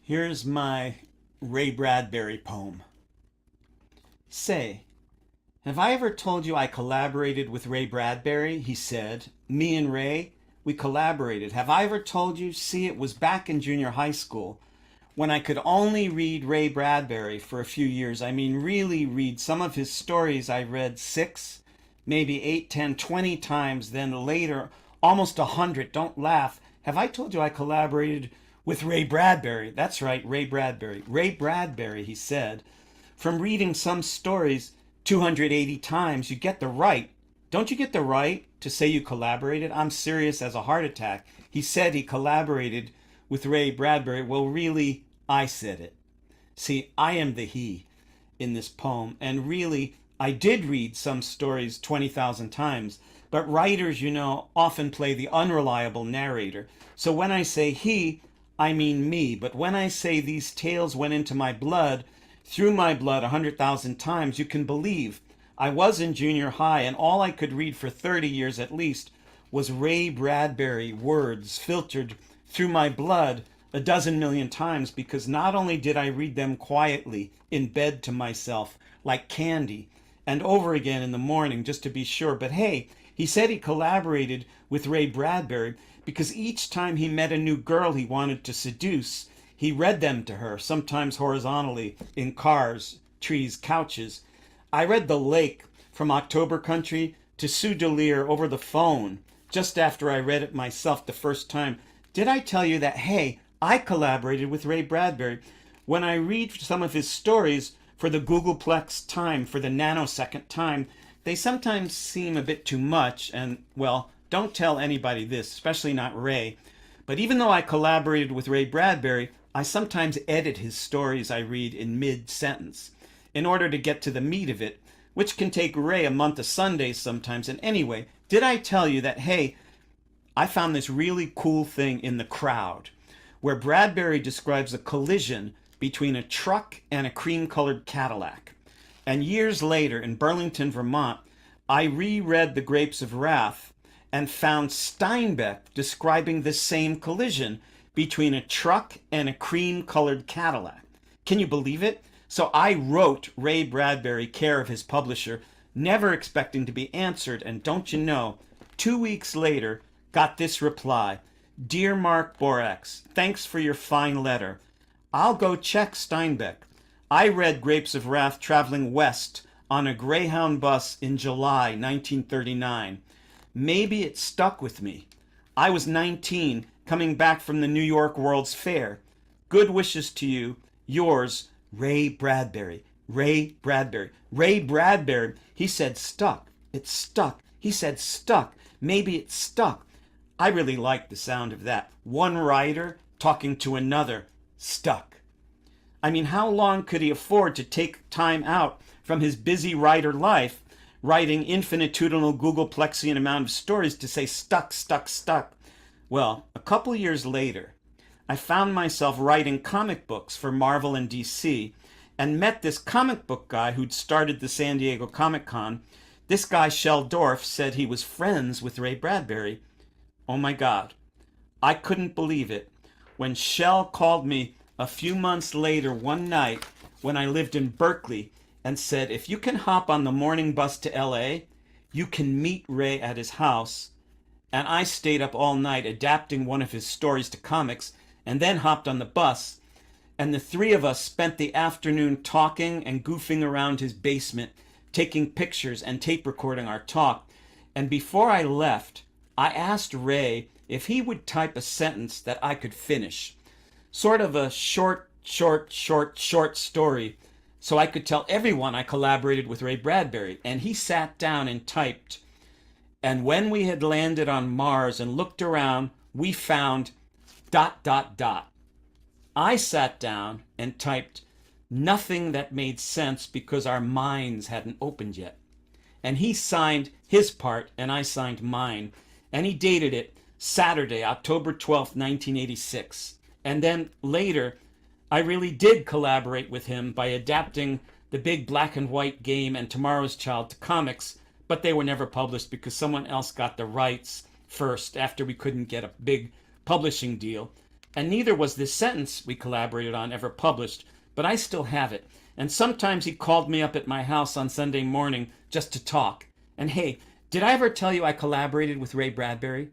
Here's my Ray Bradbury poem. Say, have I ever told you I collaborated with Ray Bradbury? He said. Me and Ray, we collaborated. Have I ever told you? See, it was back in junior high school when I could only read Ray Bradbury for a few years. I mean, really read some of his stories. I read 6, maybe 8, 10, 20 times. Then later, almost 100. Don't laugh. Have I told you I collaborated with Ray Bradbury? That's right, Ray Bradbury. Ray Bradbury, he said. From reading some stories 280 times, you get the right. Don't you get the right to say you collaborated? I'm serious as a heart attack. He said he collaborated with Ray Bradbury. Well, really, I said it. See, I am the he in this poem. And really, I did read some stories 20,000 times. But writers, often play the unreliable narrator. So when I say he, I mean me. But when I say these tales went into my blood, through my blood 100,000 times, you can believe. I was in junior high, and all I could read for 30 years at least was Ray Bradbury words filtered through my blood a dozen million times, because not only did I read them quietly in bed to myself like candy and over again in the morning just to be sure, but hey, he said he collaborated with Ray Bradbury because each time he met a new girl he wanted to seduce, he read them to her, sometimes horizontally, in cars, trees, couches. I read The Lake from October Country to Sue Delir over the phone just after I read it myself the first time. Did I tell you that, hey, I collaborated with Ray Bradbury? When I read some of his stories for the Googleplex time, for the nanosecond time, they sometimes seem a bit too much, and, well, don't tell anybody this, especially not Ray. But even though I collaborated with Ray Bradbury, I sometimes edit his stories I read in mid-sentence in order to get to the meat of it, which can take Ray a month of Sundays sometimes. And anyway, did I tell you that, hey, I found this really cool thing in The Crowd, where Bradbury describes a collision between a truck and a cream-colored Cadillac. And years later, in Burlington, Vermont, I reread The Grapes of Wrath and found Steinbeck describing the same collision between a truck and a cream-colored Cadillac. Can you believe it? So I wrote Ray Bradbury, care of his publisher, never expecting to be answered, and don't you know, 2 weeks later, got this reply. Dear Mark Borax, thanks for your fine letter. I'll go check Steinbeck. I read Grapes of Wrath traveling west on a Greyhound bus in July 1939. Maybe it stuck with me. I was 19, coming back from the New York World's Fair. Good wishes to you. Yours, Ray Bradbury. Ray Bradbury. Ray Bradbury. He said stuck. It stuck. He said stuck. Maybe it stuck. I really like the sound of that. One writer talking to another. Stuck. I mean, how long could he afford to take time out from his busy writer life, writing infinitudinal Googleplexian amount of stories, to say stuck, stuck, stuck? Well, a couple years later, I found myself writing comic books for Marvel and DC, and met this comic book guy who'd started the San Diego Comic-Con. This guy, Shel Dorf, said he was friends with Ray Bradbury. Oh my God, I couldn't believe it. When Shel called me a few months later one night when I lived in Berkeley and said, if you can hop on the morning bus to LA, you can meet Ray at his house. And I stayed up all night adapting one of his stories to comics and then hopped on the bus. And the three of us spent the afternoon talking and goofing around his basement, taking pictures and tape recording our talk. And before I left, I asked Ray if he would type a sentence that I could finish. Sort of a short story, so I could tell everyone I collaborated with Ray Bradbury. And he sat down and typed. And when we had landed on Mars and looked around, we found ... I sat down and typed nothing that made sense because our minds hadn't opened yet. And he signed his part and I signed mine. And he dated it Saturday, October 12th, 1986. And then later, I really did collaborate with him by adapting the big black and white game and Tomorrow's Child to comics, but they were never published because someone else got the rights first after we couldn't get a big publishing deal. And neither was this sentence we collaborated on ever published, but I still have it. And sometimes he called me up at my house on Sunday morning just to talk. And hey, did I ever tell you I collaborated with Ray Bradbury?